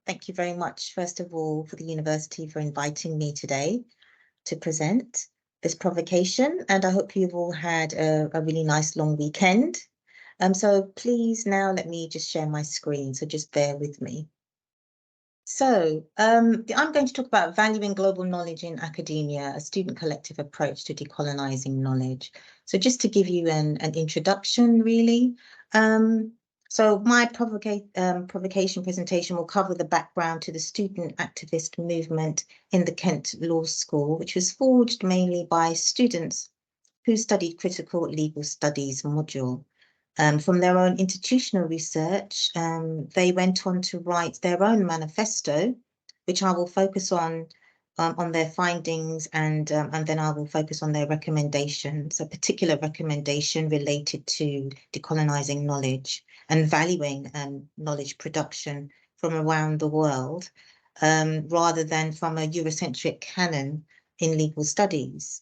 Thank you very much, first of all, for the university for inviting me today to present this provocation, and I hope you've all had a really nice long weekend. So please now let me just share my screen, so just bear with me. So I'm going to talk about valuing global knowledge in academia, a student collective approach to decolonising knowledge. So just to give you an introduction, really. So my provocation presentation will cover the background to the student activist movement in the Kent Law School, which was forged mainly by students who studied critical legal studies module. From their own institutional research, they went on to write their own manifesto, which I will focus on their findings, and then I will focus on their recommendations, a particular recommendation related to decolonising knowledge and valuing knowledge production from around the world, rather than from a Eurocentric canon in legal studies.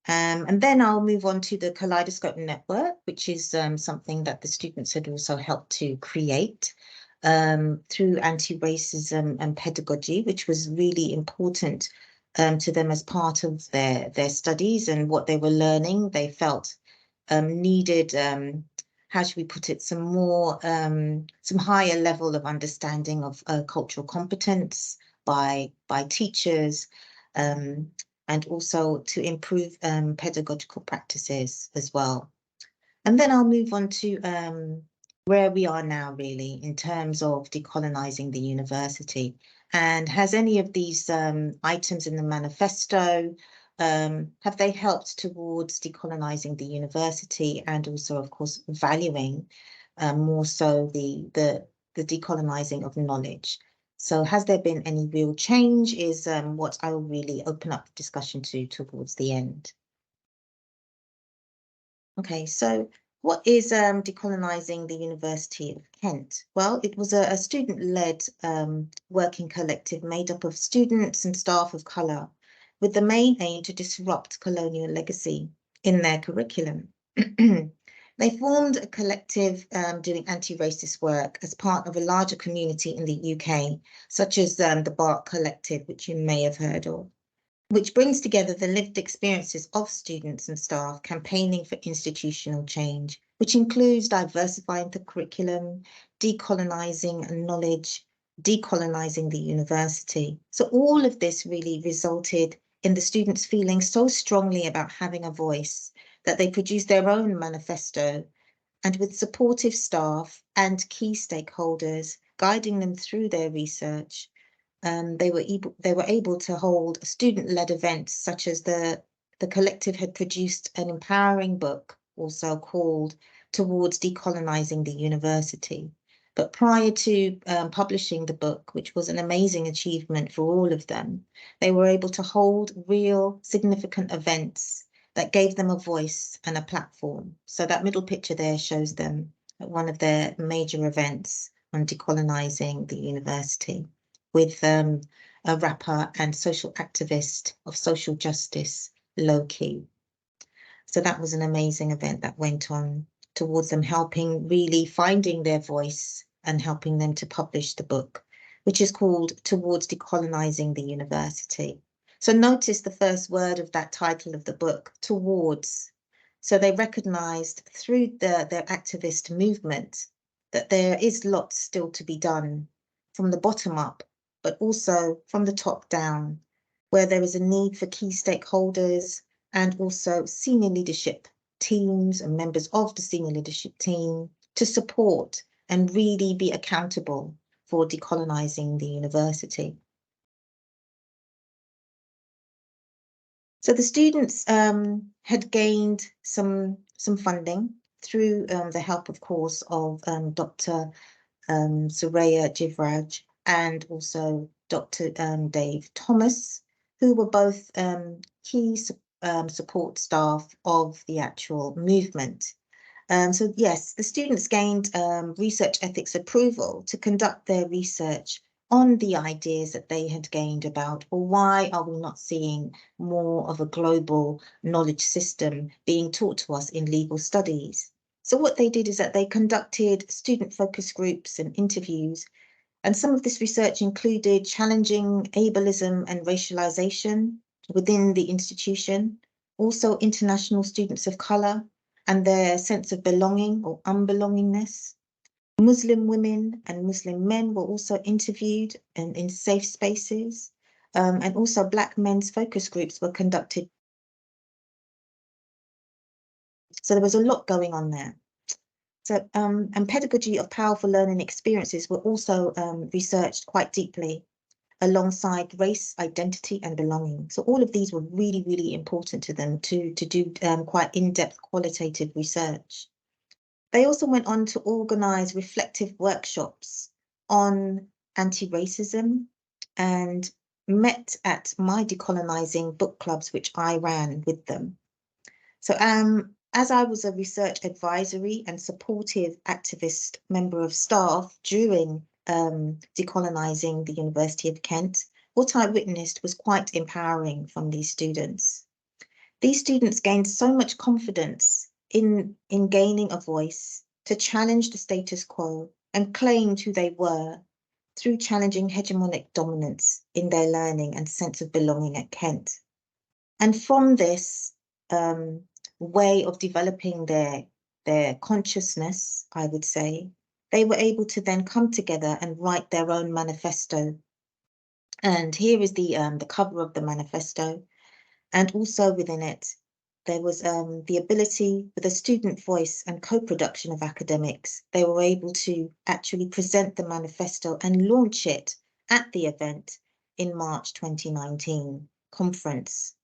And then I'll move on to the Kaleidoscope Network, which is something that the students had also helped to create through anti-racism and pedagogy, which was really important to them as part of their studies and what they were learning. They felt needed, how should we put it, some higher level of understanding of cultural competence by teachers, and also to improve pedagogical practices as well. And then I'll move on to where we are now, really, in terms of decolonising the university. And has any of these items in the manifesto, have they helped towards decolonising the university, and also, of course, valuing more so the decolonising of knowledge? So has there been any real change is what I will really open up the discussion to towards the end. Okay, so what is decolonising the University of Kent? Well, it was a student-led working collective made up of students and staff of colour, with the main aim to disrupt colonial legacy in their curriculum. They formed a collective doing anti-racist work as part of a larger community in the UK, such as the BARC Collective, which you may have heard of, which brings together the lived experiences of students and staff campaigning for institutional change, which includes diversifying the curriculum, decolonising knowledge, decolonising the university. So all of this really resulted in the students feeling so strongly about having a voice that they produced their own manifesto, and with supportive staff and key stakeholders guiding them through their research, they were able to hold student-led events, such as the collective had produced an empowering book also called Towards Decolonising the University. But prior to publishing the book, which was an amazing achievement for all of them, they were able to hold real significant events that gave them a voice and a platform. So that middle picture there shows them at one of their major events on decolonising the university, with a rapper and social activist of social justice, Low Key. So that was an amazing event that went on towards them helping, really finding their voice and helping them to publish the book, which is called Towards Decolonising the University. So notice the first word of that title of the book, towards. So they recognised through their activist movement that there is lots still to be done from the bottom up, but also from the top down, where there is a need for key stakeholders and also senior leadership teams and members of the senior leadership team to support and really be accountable for decolonising the university. So the students had gained some funding through the help, of course, of Dr. Soraya Jivraj and also Dr. Dave Thomas, who were both key support staff of the actual movement. So yes, the students gained research ethics approval to conduct their research on the ideas that they had gained about, well, why are we not seeing more of a global knowledge system being taught to us in legal studies? So what they did is that they conducted student focus groups and interviews And some of this research included challenging ableism and racialization within the institution, also international students of colour and their sense of belonging or unbelongingness. Muslim women and Muslim men were also interviewed in safe spaces, and also Black men's focus groups were conducted. So there was a lot going on there. So, and pedagogy of powerful learning experiences were also researched quite deeply alongside race, identity, and belonging. So all of these were really, really important to them to do quite in-depth qualitative research. They also went on to organise reflective workshops on anti-racism and met at my decolonising book clubs, which I ran with them. So as I was a research advisory and supportive activist member of staff during decolonising the University of Kent, what I witnessed was quite empowering from these students. These students gained so much confidence in gaining a voice to challenge the status quo and claimed who they were through challenging hegemonic dominance in their learning and sense of belonging at Kent. And from this way of developing their consciousness, I would say, they were able to then come together and write their own manifesto. And here is the cover of the manifesto. And also within it, there was the ability with a student voice and co-production of academics. They were able to actually present the manifesto and launch it at the event in March 2019 conference.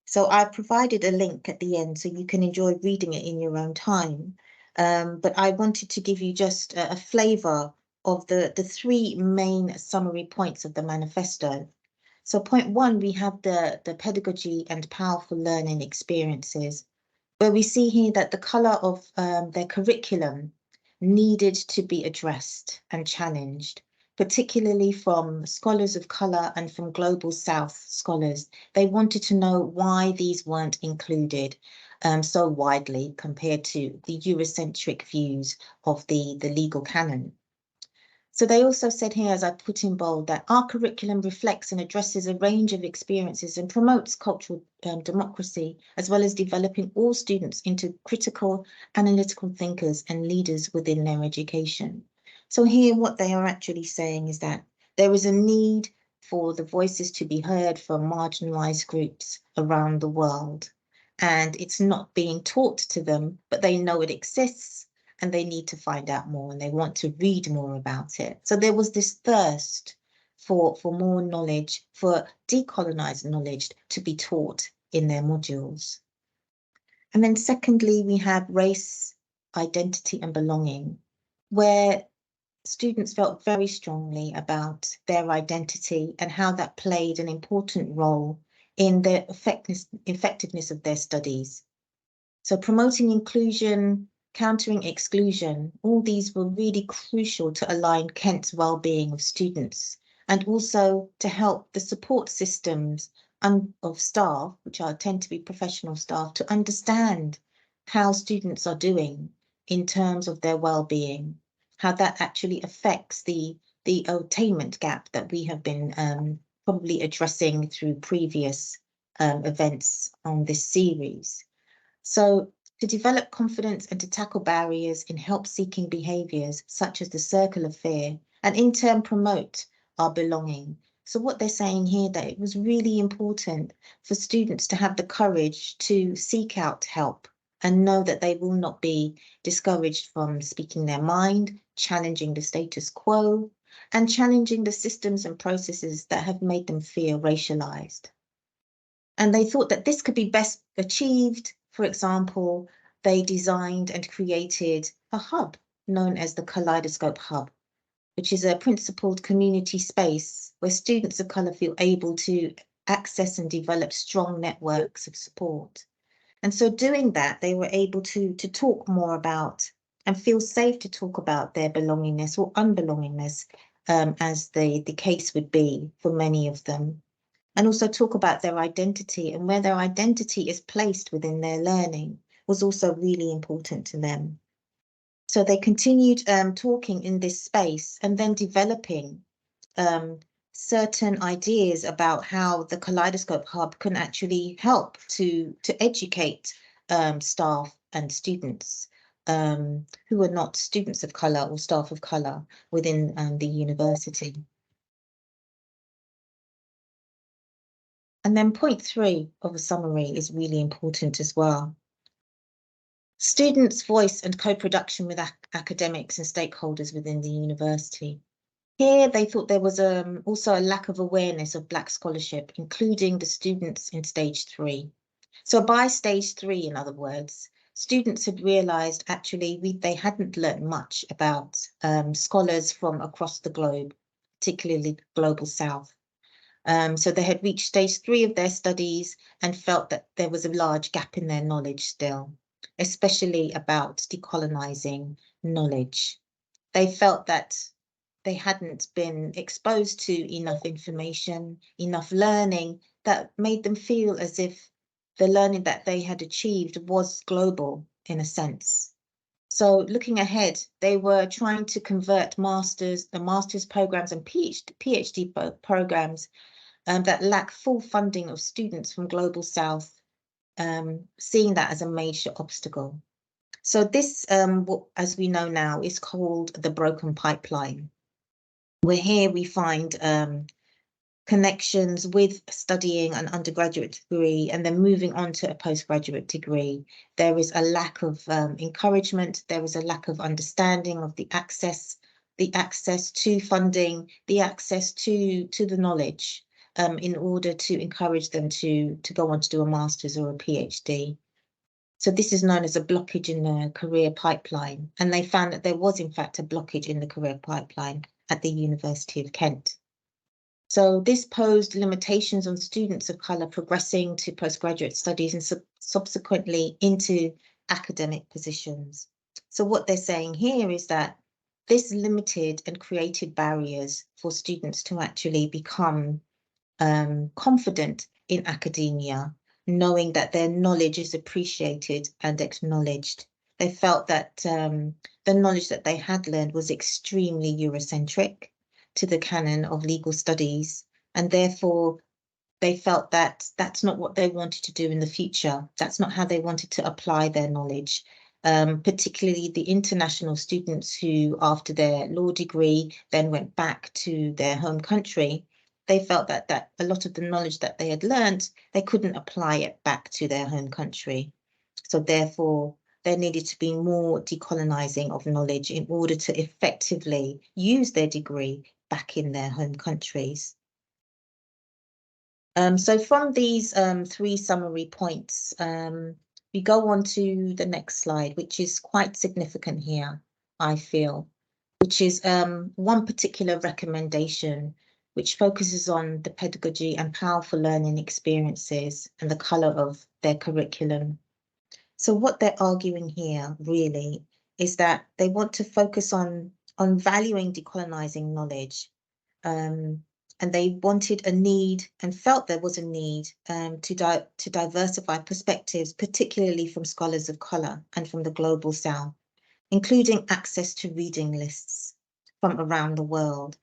So I provided a link at the end so you can enjoy reading it in your own time. But I wanted to give you just a flavour of the three main summary points of the manifesto. So point one, we have the pedagogy and powerful learning experiences, where we see here that the colour of their curriculum needed to be addressed and challenged, particularly from scholars of colour and from Global South scholars. They wanted to know why these weren't included so widely compared to the Eurocentric views of the legal canon. So they also said here, as I put in bold, that our curriculum reflects and addresses a range of experiences and promotes cultural democracy, as well as developing all students into critical, analytical thinkers and leaders within their education. So here what they are actually saying is that there is a need for the voices to be heard from marginalized groups around the world. And it's not being taught to them, but they know it exists. And they need to find out more and they want to read more about it. So there was this thirst for more knowledge, for decolonized knowledge to be taught in their modules. And then secondly, we have race, identity and belonging, where students felt very strongly about their identity and how that played an important role in the effectiveness of their studies. So promoting inclusion, countering exclusion, all these were really crucial to align Kent's well-being of students and also to help the support systems of staff, which tend to be professional staff, to understand how students are doing in terms of their well-being, how that actually affects the attainment gap that we have been probably addressing through previous events on this series. So to develop confidence and to tackle barriers in help-seeking behaviours, such as the circle of fear, and in turn promote our belonging. So what they're saying here, that it was really important for students to have the courage to seek out help and know that they will not be discouraged from speaking their mind, challenging the status quo, and challenging the systems and processes that have made them feel racialized. And they thought that this could be best achieved. For example, they designed and created a hub known as the Kaleidoscope Hub, which is a principled community space where students of colour feel able to access and develop strong networks of support. And so doing that, they were able to talk more about and feel safe to talk about their belongingness or unbelongingness, as the case would be for many of them. And also talk about their identity and where their identity is placed within their learning was also really important to them. So they continued talking in this space and then developing certain ideas about how the Kaleidoscope Hub can actually help to educate staff and students who are not students of colour or staff of colour within the university. And then point 3 of a summary is really important as well. Students' voice and co-production with academics and stakeholders within the university. Here, they thought there was also a lack of awareness of Black scholarship, including the students in stage 3. So by stage 3, in other words, students had realised actually they hadn't learnt much about scholars from across the globe, particularly the Global South. So they had reached stage 3 of their studies and felt that there was a large gap in their knowledge still, especially about decolonising knowledge. They felt that they hadn't been exposed to enough information, enough learning that made them feel as if the learning that they had achieved was global in a sense. So looking ahead, they were trying to convert the master's programs and PhD programs that lack full funding of students from Global South, seeing that as a major obstacle. So this, as we know now, is called the broken pipeline, where here we find connections with studying an undergraduate degree and then moving on to a postgraduate degree. There is a lack of encouragement, there is a lack of understanding of the access to funding, the access to the knowledge in order to encourage them to go on to do a master's or a PhD. So this is known as a blockage in the career pipeline. And they found that there was, in fact, a blockage in the career pipeline at the University of Kent. So this posed limitations on students of colour progressing to postgraduate studies and subsequently into academic positions. So what they're saying here is that this limited and created barriers for students to actually become confident in academia, knowing that their knowledge is appreciated and acknowledged. They felt that the knowledge that they had learned was extremely Eurocentric to the canon of legal studies, and therefore they felt that that's not what they wanted to do in the future. That's not how they wanted to apply their knowledge. Particularly the international students who, after their law degree, then went back to their home country. They felt that a lot of the knowledge that they had learned, they couldn't apply it back to their home country. So therefore, there needed to be more decolonising of knowledge in order to effectively use their degree back in their home countries. So from these 3 summary points, we go on to the next slide, which is quite significant here, I feel, which is one particular recommendation which focuses on the pedagogy and powerful learning experiences and the colour of their curriculum. So what they're arguing here really is that they want to focus on valuing decolonising knowledge, and they wanted a need and felt there was a need to diversify perspectives, particularly from scholars of colour and from the Global South, including access to reading lists from around the world,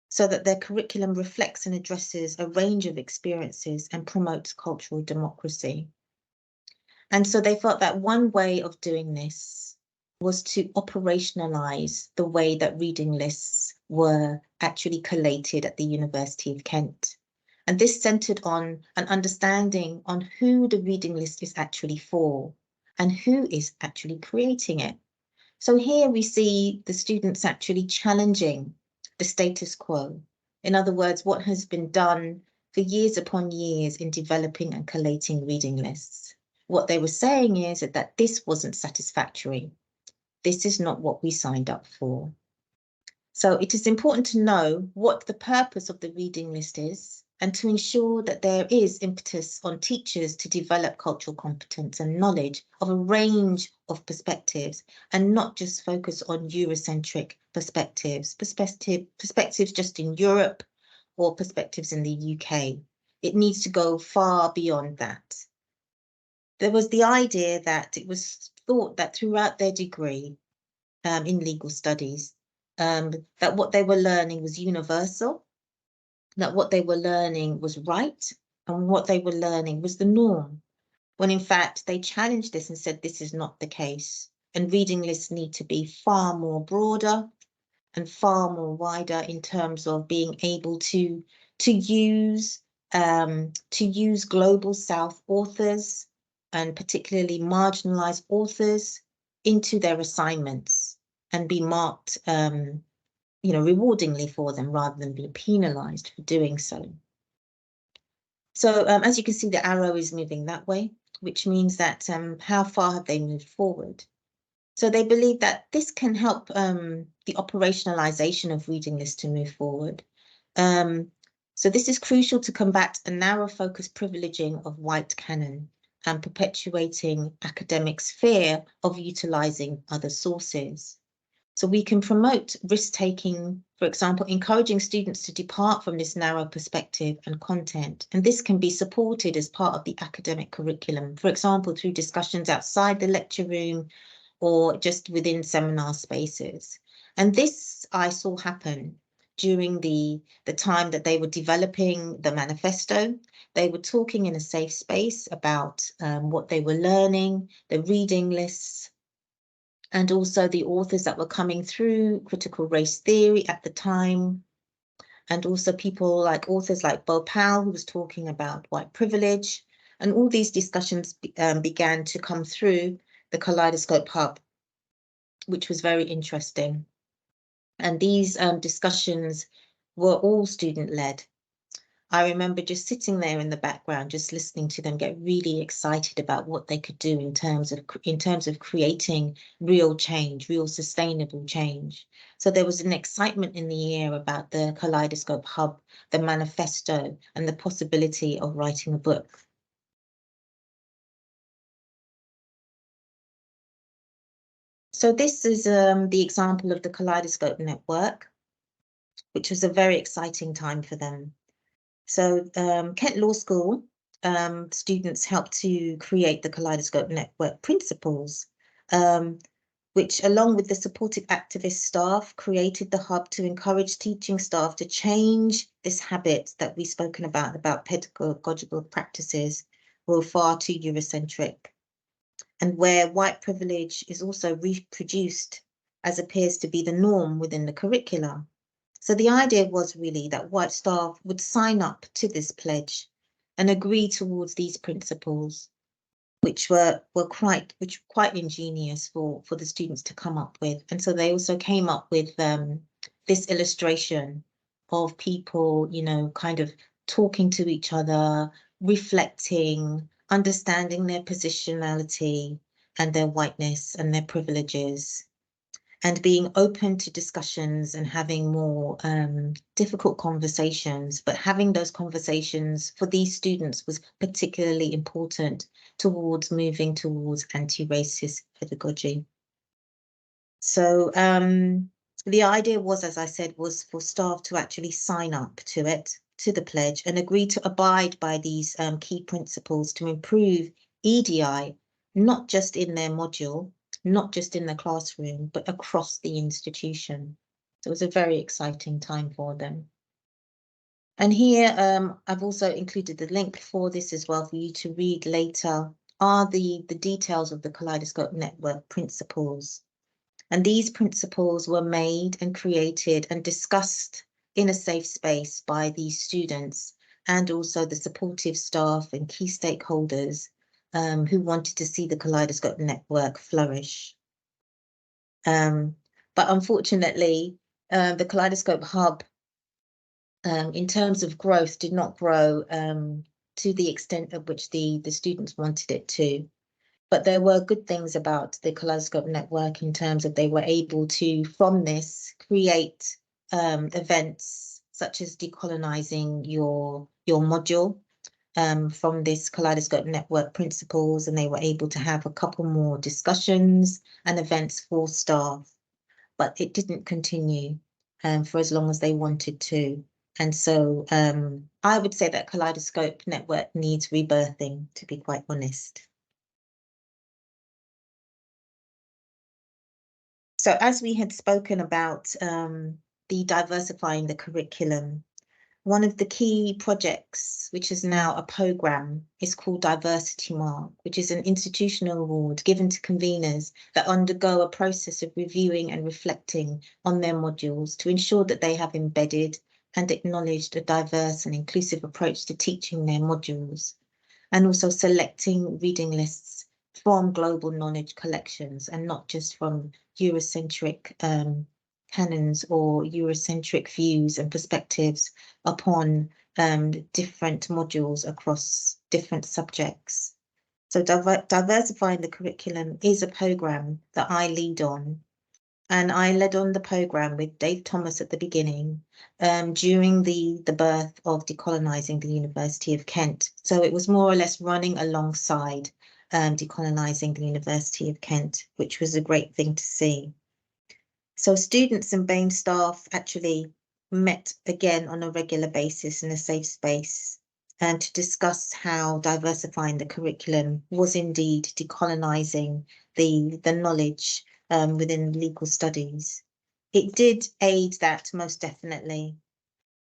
so that their curriculum reflects and addresses a range of experiences and promotes cultural democracy. And so they felt that one way of doing this was to operationalise the way that reading lists were actually collated at the University of Kent. And this centred on an understanding on who the reading list is actually for and who is actually creating it. So here we see the students actually challenging the status quo. In other words, what has been done for years upon years in developing and collating reading lists. What they were saying is that this wasn't satisfactory. This is not what we signed up for. So it is important to know what the purpose of the reading list is and to ensure that there is impetus on teachers to develop cultural competence and knowledge of a range of perspectives and not just focus on Eurocentric perspectives just in Europe or perspectives in the UK. It needs to go far beyond that. There was the idea that it was thought that throughout their degree, in legal studies, that what they were learning was universal, that what they were learning was right, and what they were learning was the norm, when in fact they challenged this and said this is not the case. And reading lists need to be far more broader and far more wider in terms of being able to use global South authors, and particularly marginalized authors, into their assignments and be marked rewardingly for them rather than be penalized for doing so. So as you can see, the arrow is moving that way, which means that how far have they moved forward? So they believe that this can help the operationalization of reading lists to move forward. So this is crucial to combat a narrow focus privileging of white canon and perpetuating academics' fear of utilizing other sources. So we can promote risk-taking, for example, encouraging students to depart from this narrow perspective and content. And this can be supported as part of the academic curriculum, for example, through discussions outside the lecture room or just within seminar spaces. And this I saw happen during the time that they were developing the manifesto. They were talking in a safe space about what they were learning, the reading lists, and also the authors that were coming through critical race theory at the time, and also people like authors like Bo Powell, who was talking about white privilege. And all these discussions began to come through the Kaleidoscope Hub, which was very interesting. And these discussions were all student-led. I remember just sitting there in the background, just listening to them get really excited about what they could do in terms of creating real change, real sustainable change. So there was an excitement in the air about the Kaleidoscope Hub, the manifesto, and the possibility of writing a book. So this is the example of the Kaleidoscope Network, which was a very exciting time for them. So Kent Law School students helped to create the Kaleidoscope Network principles, which along with the supportive activist staff created the hub to encourage teaching staff to change this habit that we've spoken about pedagogical practices were far too Eurocentric, and where white privilege is also reproduced as appears to be the norm within the curricula. So the idea was really that white staff would sign up to this pledge and agree towards these principles, which were quite ingenious for the students to come up with. And so they also came up with this illustration of people, kind of talking to each other, reflecting, understanding their positionality and their whiteness and their privileges, and being open to discussions and having more difficult conversations. But having those conversations for these students was particularly important towards moving towards anti-racist pedagogy. So the idea was, as I said, was for staff to actually sign up to it, to the pledge, and agree to abide by these key principles to improve EDI, not just in their module, not just in the classroom, but across the institution. So it was a very exciting time for them. And here I've also included the link for this as well for you to read later, are the details of the Kaleidoscope Network principles. And these principles were made and created and discussed in a safe space by these students and also the supportive staff and key stakeholders who wanted to see the Kaleidoscope Network flourish. But unfortunately, the Kaleidoscope Hub, in terms of growth, did not grow to the extent at which the students wanted it to. But there were good things about the Kaleidoscope Network in terms of they were able to, from this, create events such as decolonising your module from this Kaleidoscope Network principles, and they were able to have a couple more discussions and events for staff. But it didn't continue for as long as they wanted to. And so I would say that Kaleidoscope Network needs rebirthing, to be quite honest. So as we had spoken about the diversifying the curriculum, one of the key projects, which is now a programme, is called Diversity Mark, which is an institutional award given to conveners that undergo a process of reviewing and reflecting on their modules to ensure that they have embedded and acknowledged a diverse and inclusive approach to teaching their modules, and also selecting reading lists from global knowledge collections and not just from Eurocentric canons or Eurocentric views and perspectives upon different modules across different subjects. So diversifying the curriculum is a programme that I lead on. And I led on the programme with Dave Thomas at the beginning during the birth of Decolonising the University of Kent. So it was more or less running alongside Decolonising the University of Kent, which was a great thing to see. So students and BAME staff actually met again on a regular basis in a safe space and to discuss how diversifying the curriculum was indeed decolonising the knowledge within legal studies. It did aid that most definitely.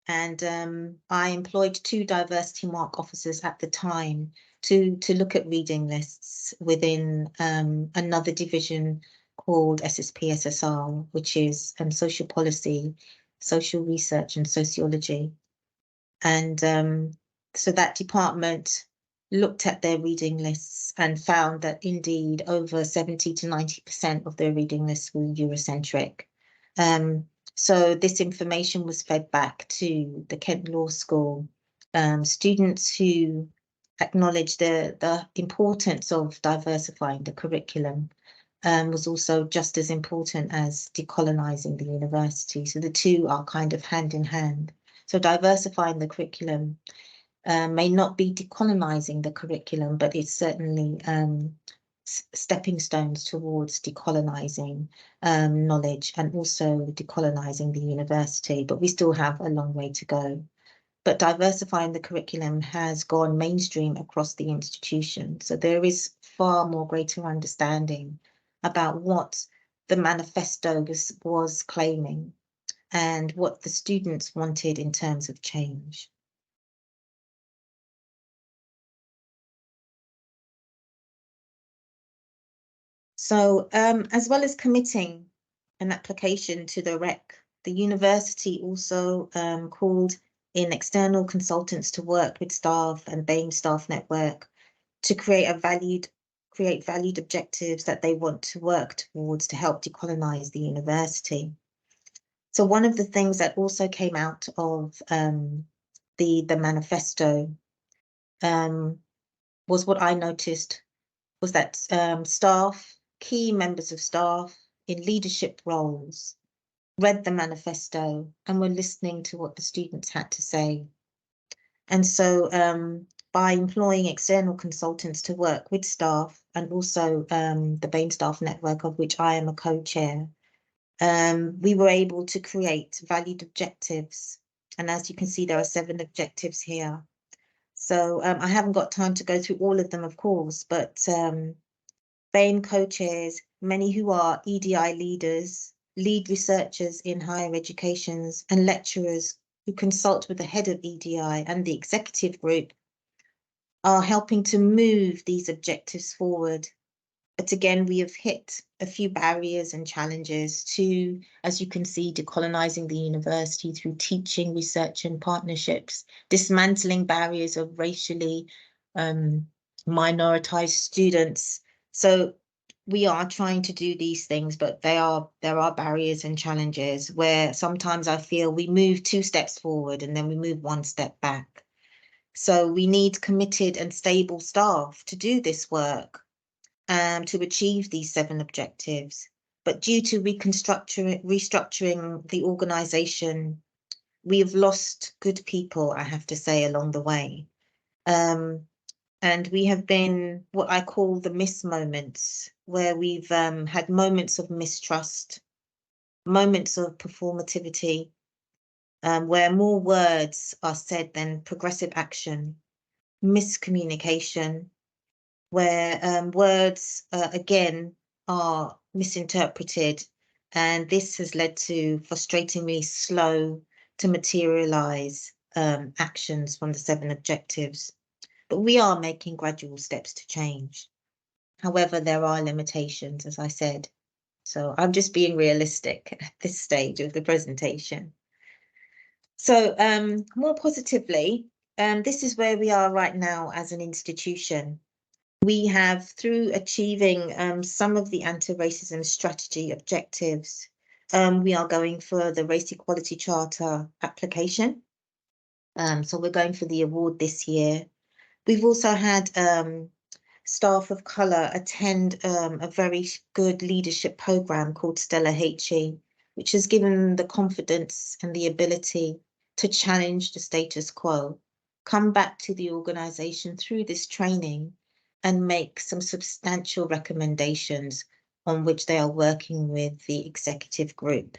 And I employed 2 diversity mark officers at the time to look at reading lists within another division called SSPSSR, which is social policy, social research and sociology. And so that department looked at their reading lists and found that indeed over 70 to 90% of their reading lists were Eurocentric. So this information was fed back to the Kent Law School. Students who acknowledged the importance of diversifying the curriculum was also just as important as decolonising the university. So the two are kind of hand in hand. So diversifying the curriculum may not be decolonising the curriculum, but it's certainly stepping stones towards decolonising knowledge and also decolonising the university, but we still have a long way to go. But diversifying the curriculum has gone mainstream across the institution. So there is far more greater understanding about what the manifesto was claiming and what the students wanted in terms of change. So as well as committing an application to the REC, the university also called in external consultants to work with staff and BAME staff network to create valued objectives that they want to work towards to help decolonise the university. So one of the things that also came out of the manifesto was what I noticed was that key members of staff in leadership roles read the manifesto and were listening to what the students had to say. And so by employing external consultants to work with staff and also the BAME staff network, of which I am a co-chair, we were able to create valued objectives. And as you can see, there are 7 objectives here. So I haven't got time to go through all of them, of course, but BAME co-chairs, many who are EDI leaders, lead researchers in higher educations and lecturers who consult with the head of EDI and the executive group are helping to move these objectives forward. But again, we have hit a few barriers and challenges to, as you can see, decolonising the university through teaching, research and partnerships, dismantling barriers of racially minoritized students. So we are trying to do these things, but there are barriers and challenges where sometimes I feel we move 2 steps forward and then we move 1 step back. So we need committed and stable staff to do this work. To achieve these 7 objectives. But due to restructuring the organisation, we have lost good people, I have to say, along the way. And we have been what I call the miss moments, where we've had moments of mistrust, moments of performativity, where more words are said than progressive action, miscommunication, where words, again, are misinterpreted And this has led to frustratingly slow to materialize actions from the 7 objectives. But we are making gradual steps to change. However, there are limitations, as I said. So I'm just being realistic at this stage of the presentation. So more positively, this is where we are right now as an institution. We have, through achieving some of the anti-racism strategy objectives, we are going for the Race Equality Charter application. So we're going for the award this year. We've also had staff of colour attend a very good leadership programme called Stella HE, which has given them the confidence and the ability to challenge the status quo, come back to the organisation through this training and make some substantial recommendations on which they are working with the executive group.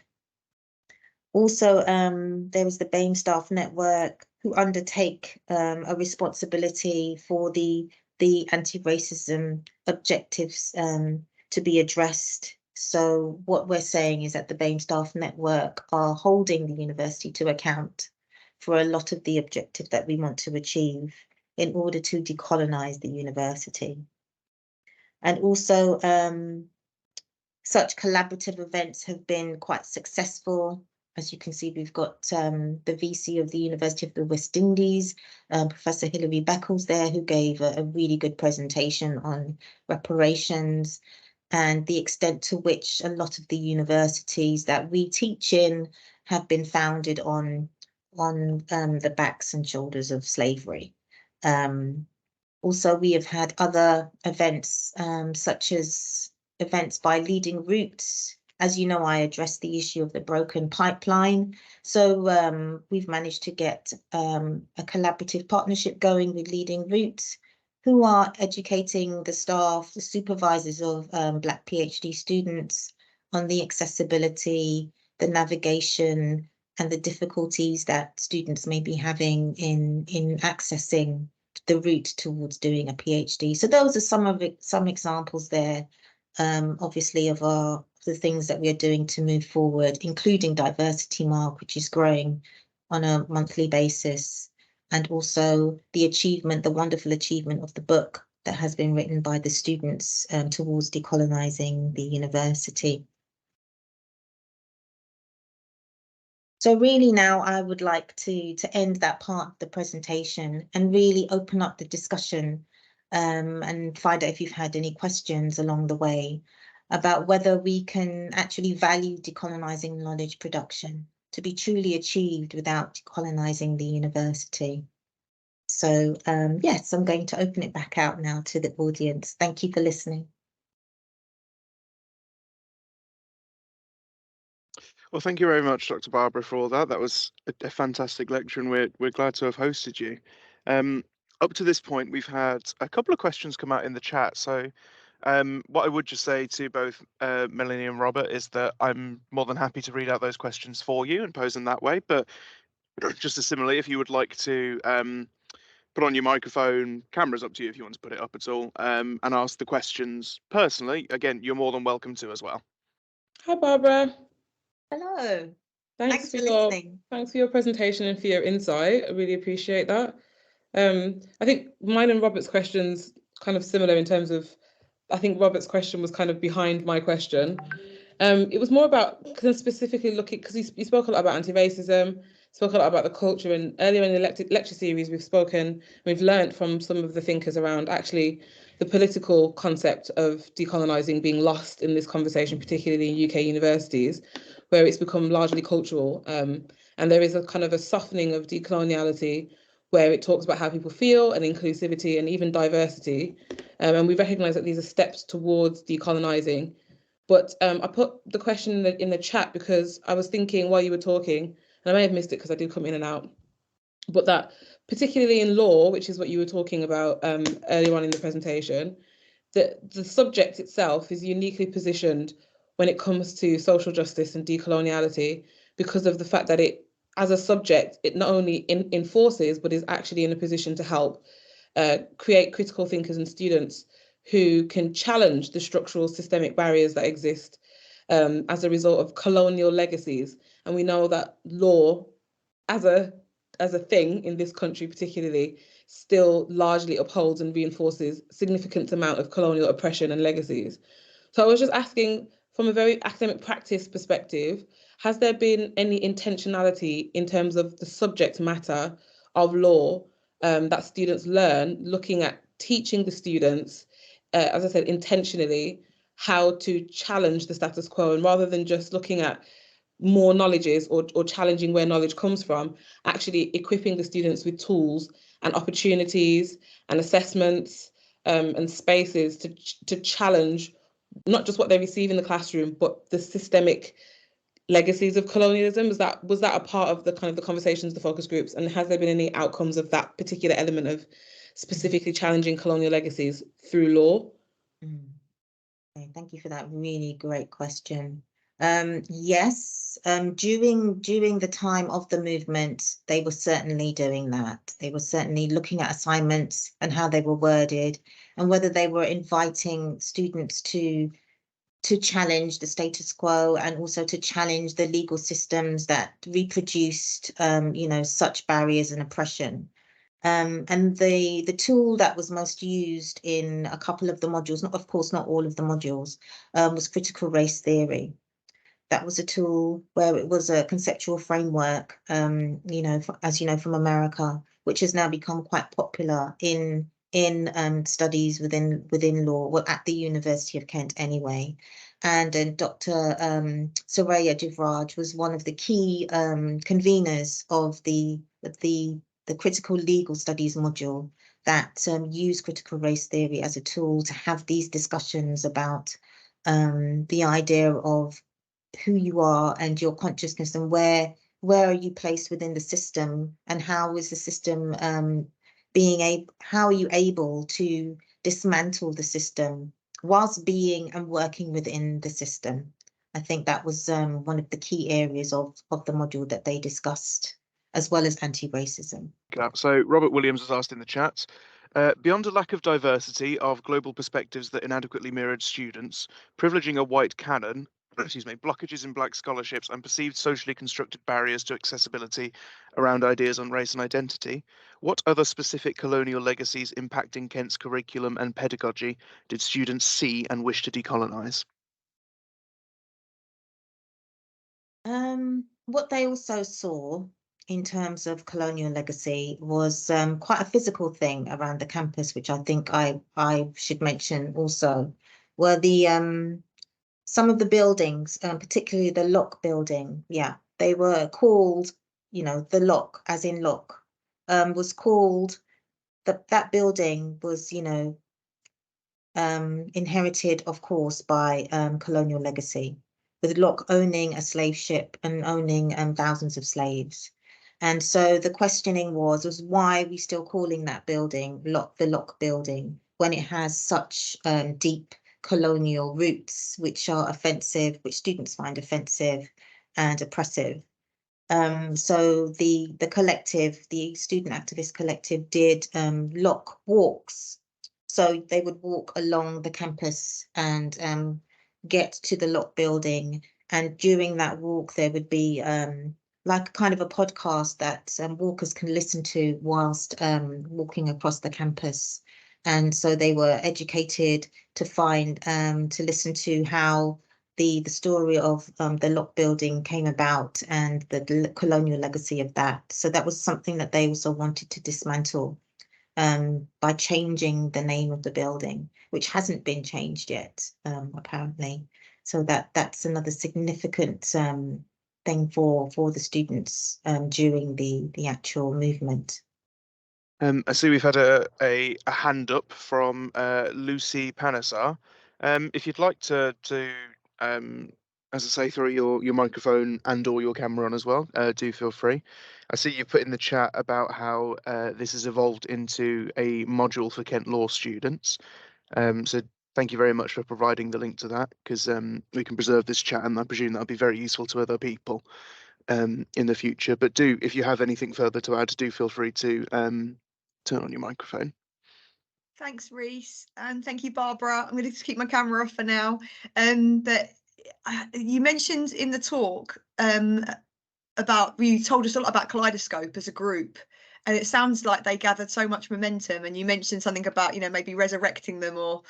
Also, there is the BAME staff network who undertake a responsibility for the anti-racism objectives to be addressed. So what we're saying is that the BAME staff network are holding the university to account for a lot of the objectives that we want to achieve in order to decolonise the university. And also, such collaborative events have been quite successful. As you can see, we've got the VC of the University of the West Indies, Professor Hilary Beckles there, who gave a really good presentation on reparations and the extent to which a lot of the universities that we teach in have been founded on the backs and shoulders of slavery. Also, we have had other events, such as events by Leading Roots. As you know, I addressed the issue of the broken pipeline. So we've managed to get a collaborative partnership going with Leading Roots, who are educating the staff, the supervisors of Black PhD students on the accessibility, the navigation, and the difficulties that students may be having in accessing the route towards doing a PhD. So those are some examples there, obviously, of the things that we are doing to move forward, including Diversity Mark, which is growing on a monthly basis, and also the wonderful achievement of the book that has been written by the students towards decolonising the university. So really now I would like to end that part of the presentation and really open up the discussion and find out if you've had any questions along the way about whether we can actually value decolonising knowledge production to be truly achieved without decolonising the university. So yes, I'm going to open it back out now to the audience. Thank you for listening. Well, thank you very much, Dr. Barbara, for all that. That was a fantastic lecture, and we're glad to have hosted you. Up to this point, we've had a couple of questions come out in the chat. So what I would just say to both Melanie and Robert is that I'm more than happy to read out those questions for you and pose them that way. But just as similarly, if you would like to put on your microphone, camera's up to you if you want to put it up at all, and ask the questions personally, again, you're more than welcome to as well. Hi, Barbara. Hello. Thanks for listening. Thanks for your presentation and for your insight. I really appreciate that. I think mine and Robert's questions kind of similar in terms of, I think Robert's question was kind of behind my question. It was more about specifically looking, because you spoke a lot about anti-racism, spoke a lot about the culture, and earlier in the lecture series we've learned from some of the thinkers around actually the political concept of decolonising being lost in this conversation, particularly in UK universities, where it's become largely cultural. And there is a kind of a softening of decoloniality where it talks about how people feel and inclusivity and even diversity. And we recognise that these are steps towards decolonising. But I put the question in the chat because I was thinking while you were talking, and I may have missed it because I did come in and out, but that particularly in law, which is what you were talking about earlier on in the presentation, that the subject itself is uniquely positioned when it comes to social justice and decoloniality because of the fact that it, as a subject, it not only enforces, but is actually in a position to help create critical thinkers and students who can challenge the structural systemic barriers that exist as a result of colonial legacies. And we know that law as a thing in this country particularly still largely upholds and reinforces significant amount of colonial oppression and legacies. So I was just asking, from a very academic practice perspective, has there been any intentionality in terms of the subject matter of law that students learn, looking at teaching the students, as I said, intentionally, how to challenge the status quo, and rather than just looking at more knowledges or challenging where knowledge comes from, actually equipping the students with tools and opportunities and assessments and spaces to challenge not just what they receive in the classroom, but the systemic legacies of colonialism. Was that a part of the kind of the conversations, the focus groups, and has there been any outcomes of that particular element of specifically challenging colonial legacies through law? Okay, thank you for that really great question. Yes, during the time of the movement, they were certainly doing that. They were certainly looking at assignments and how they were worded, and whether they were inviting students to challenge the status quo and also to challenge the legal systems that reproduced, such barriers and oppression. And the tool that was most used in a couple of the modules, not of course not all of the modules, was critical race theory. That was a tool where it was a conceptual framework, as you know, from America, which has now become quite popular in studies within law, well, at the University of Kent anyway. And Dr. Soraya Jivraj was one of the key conveners of the critical legal studies module that used critical race theory as a tool to have these discussions about the idea of who you are and your consciousness, and where are you placed within the system, and how is the system how are you able to dismantle the system whilst being and working within the system. I think that was one of the key areas of the module that they discussed, as well as anti-racism. So Robert Williams has asked in the chat, beyond a lack of diversity of global perspectives that inadequately mirrored students, privileging a white canon, blockages in black scholarships, and perceived socially constructed barriers to accessibility around ideas on race and identity, what other specific colonial legacies impacting Kent's curriculum and pedagogy did students see and wish to decolonise? What they also saw in terms of colonial legacy was quite a physical thing around the campus, which I think I should mention also, were the some of the buildings, particularly the Lock building. Yeah, they were called, the Lock, as in lock, was called, that building was, inherited, of course, by colonial legacy, with Locke owning a slave ship and owning thousands of slaves. And so the questioning was why are we still calling that building the Locke building when it has such deep colonial roots, which are offensive, which students find offensive and oppressive. So the collective, the student activist collective, did Locke walks. So they would walk along the campus and get to the Locke building. And during that walk, there would be like kind of a podcast that walkers can listen to whilst walking across the campus. And so they were educated to to listen to how the story of the Locke building came about and the colonial legacy of that. So that was something that they also wanted to dismantle by changing the name of the building, which hasn't been changed yet, apparently. So that's another significant thing for the students during the actual movement. I see we've had a hand up from Lucy Panesar. If you'd like to as I say, throw your microphone and or your camera on as well, do feel free. I see you put in the chat about how this has evolved into a module for Kent Law students. So thank you very much for providing the link to that, because we can preserve this chat, and I presume that'll be very useful to other people in the future. But if you have anything further to add, do feel free to turn on your microphone. Thanks, Reese, and thank you, Barbara. I'm going to keep my camera off for now. But you mentioned in the talk you told us a lot about Kaleidoscope as a group, and it sounds like they gathered so much momentum, and you mentioned something about, you know, maybe resurrecting them, or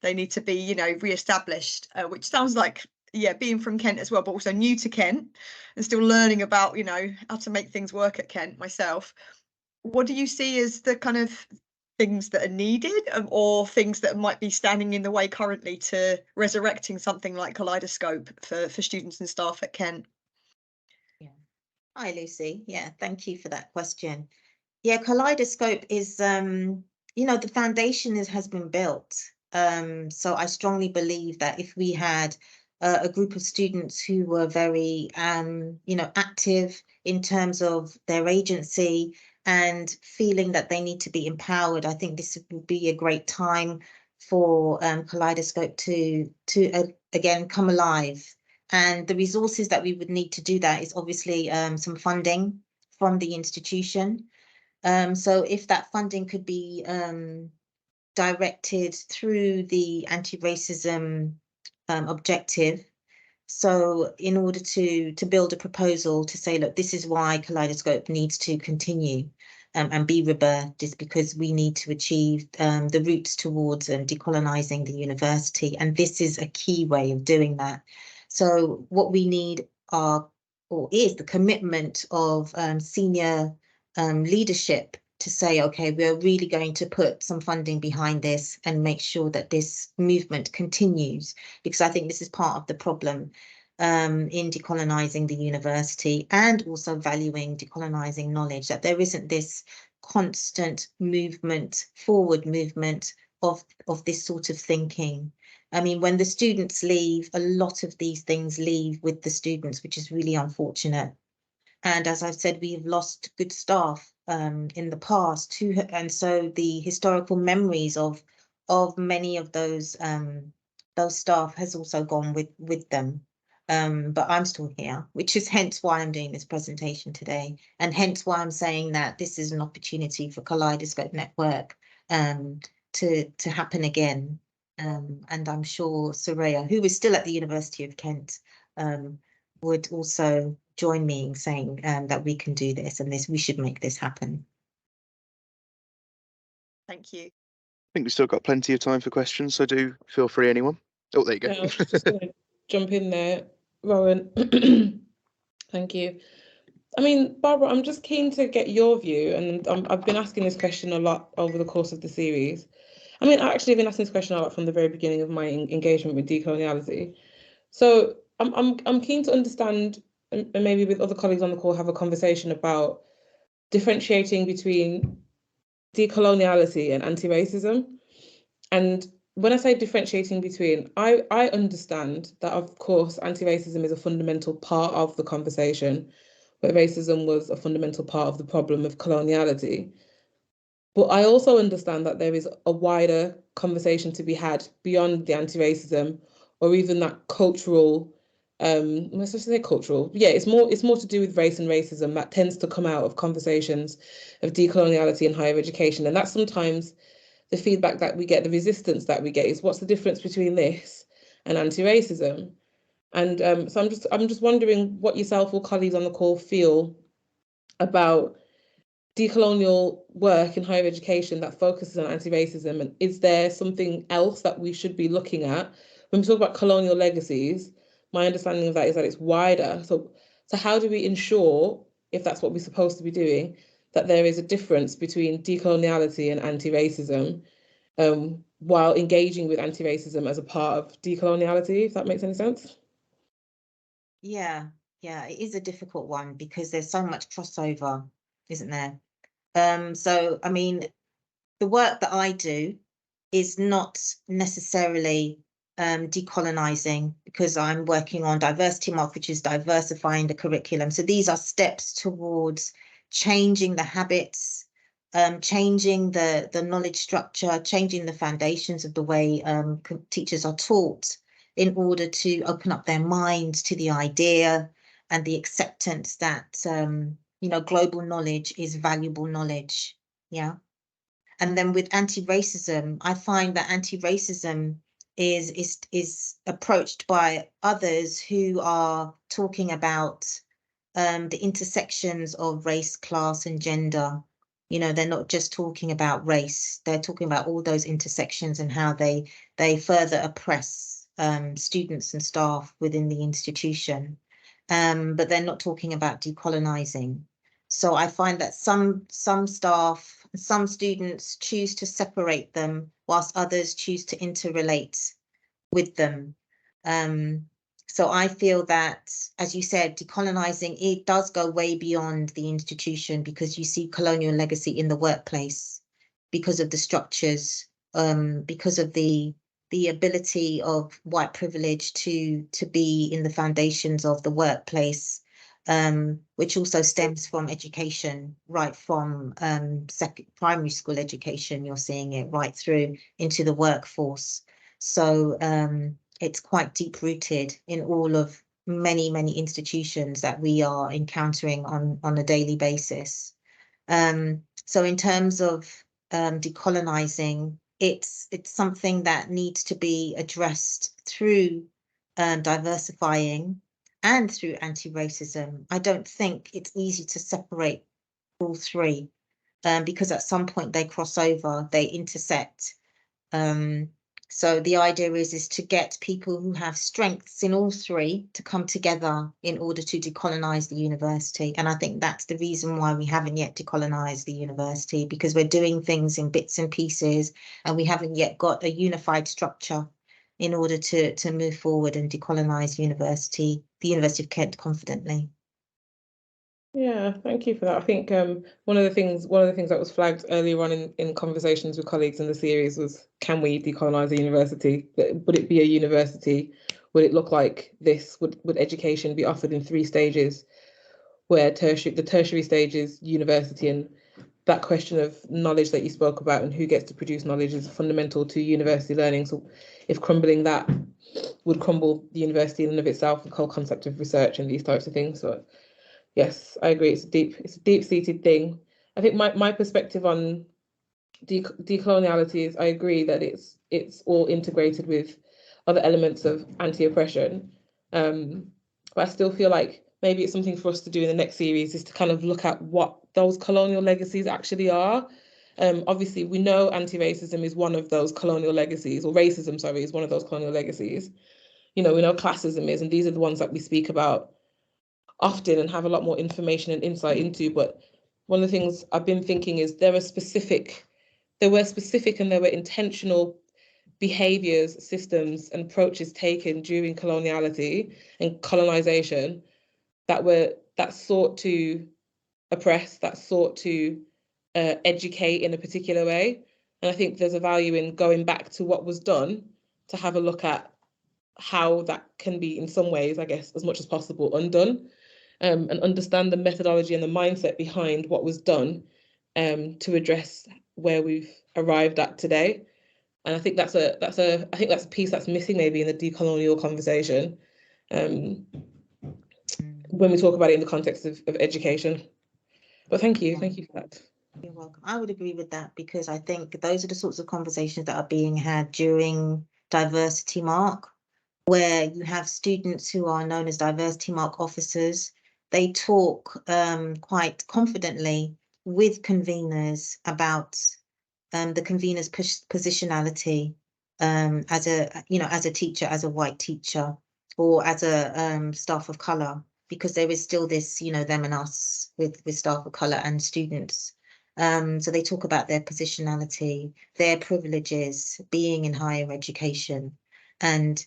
they need to be, you know, re-established, which sounds like, yeah, being from Kent as well, but also new to Kent and still learning about, you know, how to make things work at Kent myself. What do you see as the kind of things that are needed, or things that might be standing in the way currently to resurrecting something like Kaleidoscope for students and staff at Kent? Yeah. Hi, Lucy. Yeah, thank you for that question. Yeah, Kaleidoscope is, you know, the foundation has been built. So I strongly believe that if we had a group of students who were very, you know, active in terms of their agency and feeling that they need to be empowered, I think this would be a great time for Kaleidoscope to again come alive. And the resources that we would need to do that is obviously some funding from the institution. So if that funding could be directed through the anti-racism objective. So in order to build a proposal to say, look, this is why Kaleidoscope needs to continue and be rebirthed, is because we need to achieve the routes towards decolonising the university. And this is a key way of doing that. So what we need is the commitment of senior leadership to say, okay, we're really going to put some funding behind this and make sure that this movement continues, because I think this is part of the problem in decolonising the university, and also valuing decolonising knowledge, that there isn't this constant forward movement of this sort of thinking. I mean, when the students leave, a lot of these things leave with the students, which is really unfortunate. And as I've said, we've lost good staff in the past too, and so the historical memories of many of those staff has also gone with them. But I'm still here, which is hence why I'm doing this presentation today, and hence why I'm saying that this is an opportunity for Kaleidoscope Network to happen again. And I'm sure Soraya, who is still at the University of Kent, would also join me in saying that we can do this, and we should make this happen. Thank you. I think we've still got plenty of time for questions, so do feel free, anyone. Oh, there you go. Yeah, I was just going to jump in there, Rowan. Thank you. I mean, Barbara, I'm just keen to get your view, and I've been asking this question a lot over the course of the series. I mean, actually, I've been asking this question a lot from the very beginning of my engagement with decoloniality. So I'm keen to understand, and maybe with other colleagues on the call, have a conversation about differentiating between decoloniality and anti-racism. And when I say differentiating between, I understand that, of course, anti-racism is a fundamental part of the conversation, but racism was a fundamental part of the problem of coloniality. But I also understand that there is a wider conversation to be had beyond the anti-racism, or even that cultural, let's just say cultural. Yeah, it's more to do with race and racism that tends to come out of conversations of decoloniality in higher education. And that's sometimes the feedback that we get, the resistance that we get, is what's the difference between this and anti-racism? And so I'm just wondering what yourself or colleagues on the call feel about decolonial work in higher education that focuses on anti-racism, and is there something else that we should be looking at when we talk about colonial legacies? My understanding of that is that it's wider. So how do we ensure, if that's what we're supposed to be doing, that there is a difference between decoloniality and anti-racism, while engaging with anti-racism as a part of decoloniality, if that makes any sense? Yeah, it is a difficult one because there's so much crossover, isn't there? So, I mean, the work that I do is not necessarily decolonising, because I'm working on diversity mark, which is diversifying the curriculum. So these are steps towards changing the habits, changing the knowledge structure, changing the foundations of the way teachers are taught, in order to open up their minds to the idea and the acceptance that you know, global knowledge is valuable knowledge. Yeah. And then with anti-racism, I find that anti-racism is approached by others who are talking about the intersections of race, class, and gender. You know, they're not just talking about race, they're talking about all those intersections and how they further oppress students and staff within the institution. But they're not talking about decolonising. So I find that some staff, some students choose to separate them, whilst others choose to interrelate with them. So I feel that, as you said, decolonising, it does go way beyond the institution, because you see colonial legacy in the workplace because of the structures, because of the ability of white privilege to be in the foundations of the workplace, which also stems from education, right from primary school education. You're seeing it right through into the workforce. So it's quite deep rooted in all of many institutions that we are encountering on a daily basis. So in terms of decolonising, it's something that needs to be addressed through diversifying and through anti-racism. I don't think it's easy to separate all three, because at some point they cross over, they intersect. So the idea is to get people who have strengths in all three to come together in order to decolonise the university. And I think that's the reason why we haven't yet decolonised the university, because we're doing things in bits and pieces and we haven't yet got a unified structure in order to move forward and decolonise the University of Kent confidently. Yeah, thank you for that. I think one of the things that was flagged earlier on in conversations with colleagues in the series was, can we decolonise a university? Would it be a university? Would it look like this? Would education be offered in 3 stages, where the tertiary stage is university, and that question of knowledge that you spoke about and who gets to produce knowledge is fundamental to university learning. So if crumbling that would crumble the university in and of itself, the whole concept of research and these types of things. So yes, I agree. It's a deep-seated thing. I think my perspective on decoloniality is, I agree that it's all integrated with other elements of anti-oppression. But I still feel like maybe it's something for us to do in the next series, is to kind of look at what those colonial legacies actually are. Obviously, we know anti-racism is one of those colonial legacies, or racism, sorry, is one of those colonial legacies. You know, we know classism is, and these are the ones that we speak about often and have a lot more information and insight into. But one of the things I've been thinking is there were specific and there were intentional behaviors, systems, and approaches taken during coloniality and colonization that sought to oppress, that sought to educate in a particular way. And I think there's a value in going back to what was done to have a look at how that can be, in some ways, I guess, as much as possible, undone. And understand the methodology and the mindset behind what was done to address where we've arrived at today. And I think that's a piece that's missing maybe in the decolonial conversation when we talk about it in the context of education. But thank you for that. You're welcome. I would agree with that, because I think those are the sorts of conversations that are being had during Diversity Mark, where you have students who are known as Diversity Mark officers. They talk quite confidently with conveners about the convener's positionality as a teacher, as a white teacher, or as a staff of colour, because there is still this, them and us with staff of colour and students. So they talk about their positionality, their privileges, being in higher education, and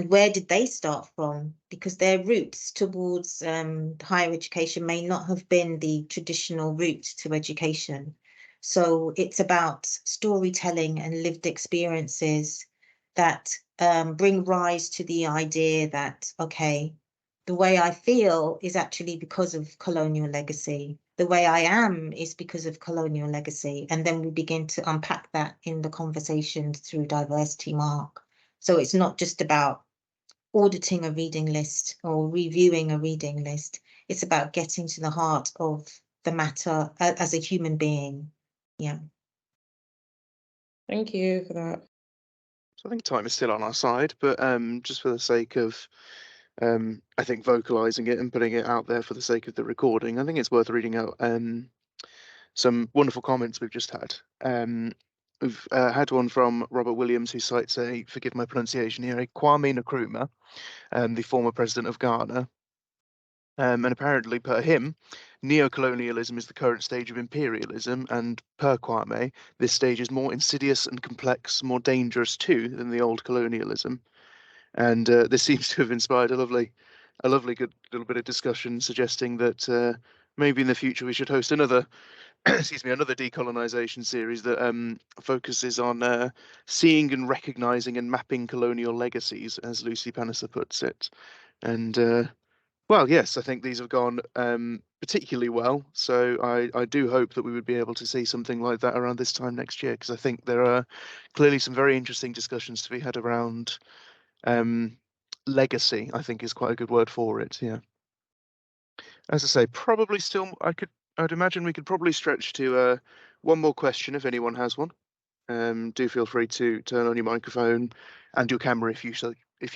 where did they start from? Because their roots towards higher education may not have been the traditional route to education. So it's about storytelling and lived experiences that bring rise to the idea that, okay, the way I feel is actually because of colonial legacy. The way I am is because of colonial legacy. And then we begin to unpack that in the conversations through Diversity Mark. So it's not just about auditing a reading list or reviewing a reading list. It's about getting to the heart of the matter as a human being. Yeah. Thank you for that. So I think time is still on our side, but just for the sake of I think vocalizing it and putting it out there for the sake of the recording, I think it's worth reading out some wonderful comments we've just had. We've had one from Robert Williams, who cites forgive my pronunciation here, a Kwame Nkrumah, the former president of Ghana. And apparently, per him, neocolonialism is the current stage of imperialism, and per Kwame, this stage is more insidious and complex, more dangerous too than the old colonialism. And this seems to have inspired a lovely good little bit of discussion, suggesting that maybe in the future we should host another another decolonisation series that focuses on seeing and recognising and mapping colonial legacies, as Lucy Pannisser puts it. And well, yes, I think these have gone particularly well. So I do hope that we would be able to see something like that around this time next year, because I think there are clearly some very interesting discussions to be had around legacy. I think is quite a good word for it. Yeah. As I say, probably still, I'd imagine we could probably stretch to one more question if anyone has one. Do feel free to turn on your microphone and your camera if you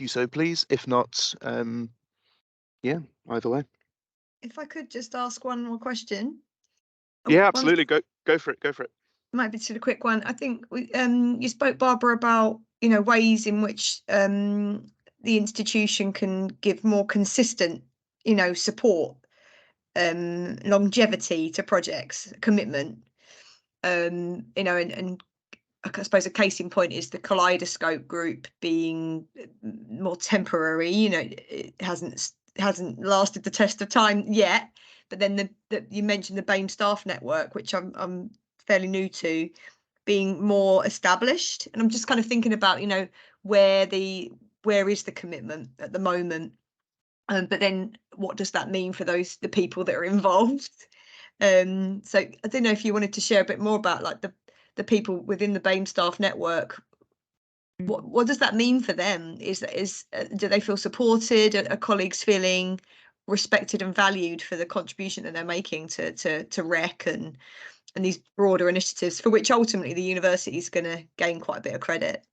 so please. If not, yeah, either way. If I could just ask one more question. Yeah, One- absolutely. Go for it. Go for it. might be just a quick one. I think you spoke, Barbara, about ways in which the institution can give more consistent support, longevity to projects, commitment, and I suppose a case in point is the Kaleidoscope group being more temporary. It hasn't lasted the test of time yet, but then you mentioned the BAME staff network, which I'm fairly new to, being more established, and I'm just kind of thinking about where is the commitment at the moment, but then what does that mean for the people that are involved? So I don't know if you wanted to share a bit more about like the people within the BAME staff network. What does that mean for them? Do they feel supported? Are colleagues feeling respected and valued for the contribution that they're making to REC and these broader initiatives, for which ultimately the university is going to gain quite a bit of credit?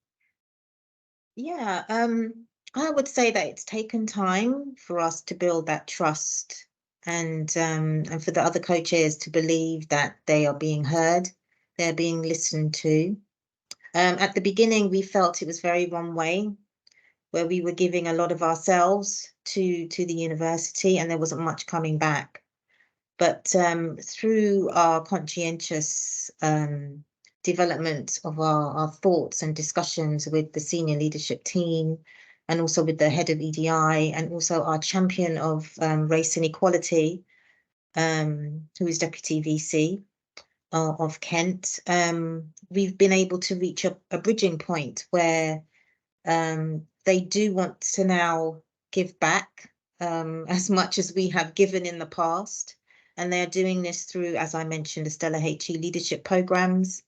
Yeah, I would say that it's taken time for us to build that trust and for the other co-chairs to believe that they are being heard, they're being listened to. At the beginning, we felt it was very one way, where we were giving a lot of ourselves to the university and there wasn't much coming back. But through our conscientious development of our thoughts and discussions with the senior leadership team, and also with the head of EDI, and also our champion of race and equality, who is Deputy VC of Kent, we've been able to reach a bridging point where they do want to now give back as much as we have given in the past. And they're doing this through, as I mentioned, the Stella HE leadership programs.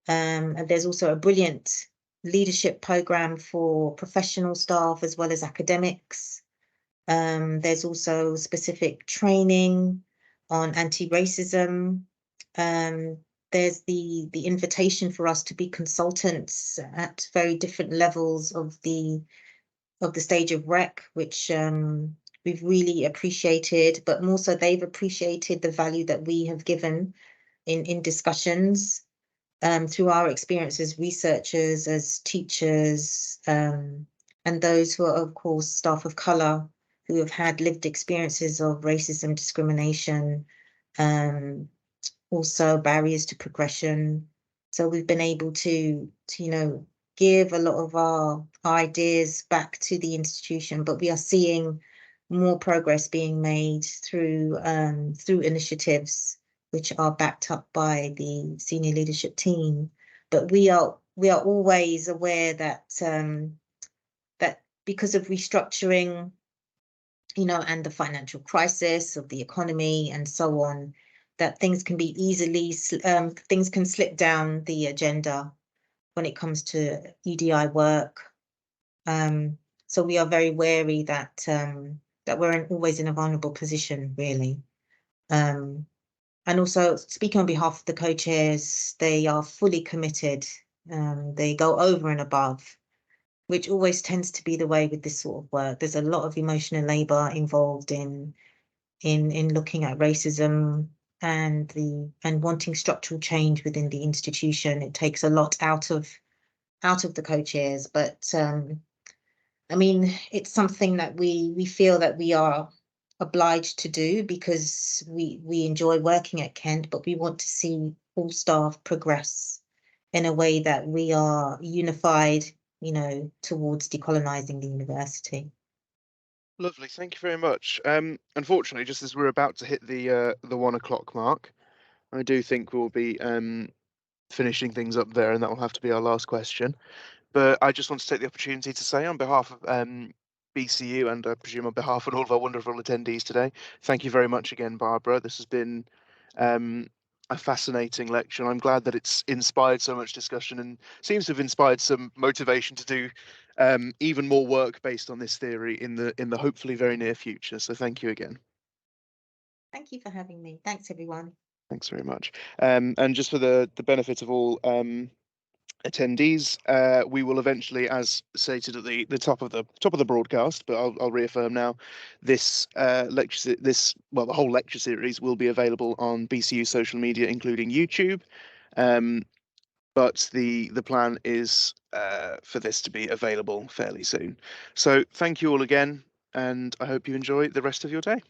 And there's also a brilliant leadership program for professional staff as well as academics. There's also specific training on anti-racism. There's the invitation for us to be consultants at very different levels of the stage of REC, which we've really appreciated, but more so they've appreciated the value that we have given in discussions through our experience as researchers, as teachers, and those who are, of course, staff of colour who have had lived experiences of racism, discrimination, also barriers to progression. So we've been able to give a lot of our ideas back to the institution, but we are seeing more progress being made through initiatives which are backed up by the senior leadership team. But we are always aware that that because of restructuring, and the financial crisis of the economy and so on, that things can be things can slip down the agenda when it comes to EDI work. So we are very wary that that we're always in a vulnerable position, really. And also, speaking on behalf of the co-chairs, they are fully committed. They go over and above which always tends to be the way with this sort of work. There's a lot of emotional labour involved in looking at racism and wanting structural change within the institution. It takes a lot out of the co-chairs, but I mean, it's something that we feel that we are obliged to do because we enjoy working at Kent, but we want to see all staff progress in a way that we are unified, you know, towards decolonising the university. Lovely, thank you very much. Unfortunately, just as we're about to hit the 1 o'clock mark, I do think we'll be finishing things up there, and that will have to be our last question. But I just want to take the opportunity to say, on behalf of BCU, and I presume on behalf of all of our wonderful attendees today, thank you very much again, Barbara. This has been a fascinating lecture. I'm glad that it's inspired so much discussion and seems to have inspired some motivation to do even more work based on this theory in the hopefully very near future. So thank you again. Thank you for having me. Thanks, everyone. Thanks very much. And just for the benefit of all attendees, we will eventually, as stated at the top of the broadcast, but I'll reaffirm now, this the whole lecture series will be available on BCU social media, including YouTube. But the plan is for this to be available fairly soon. So thank you all again, and I hope you enjoy the rest of your day.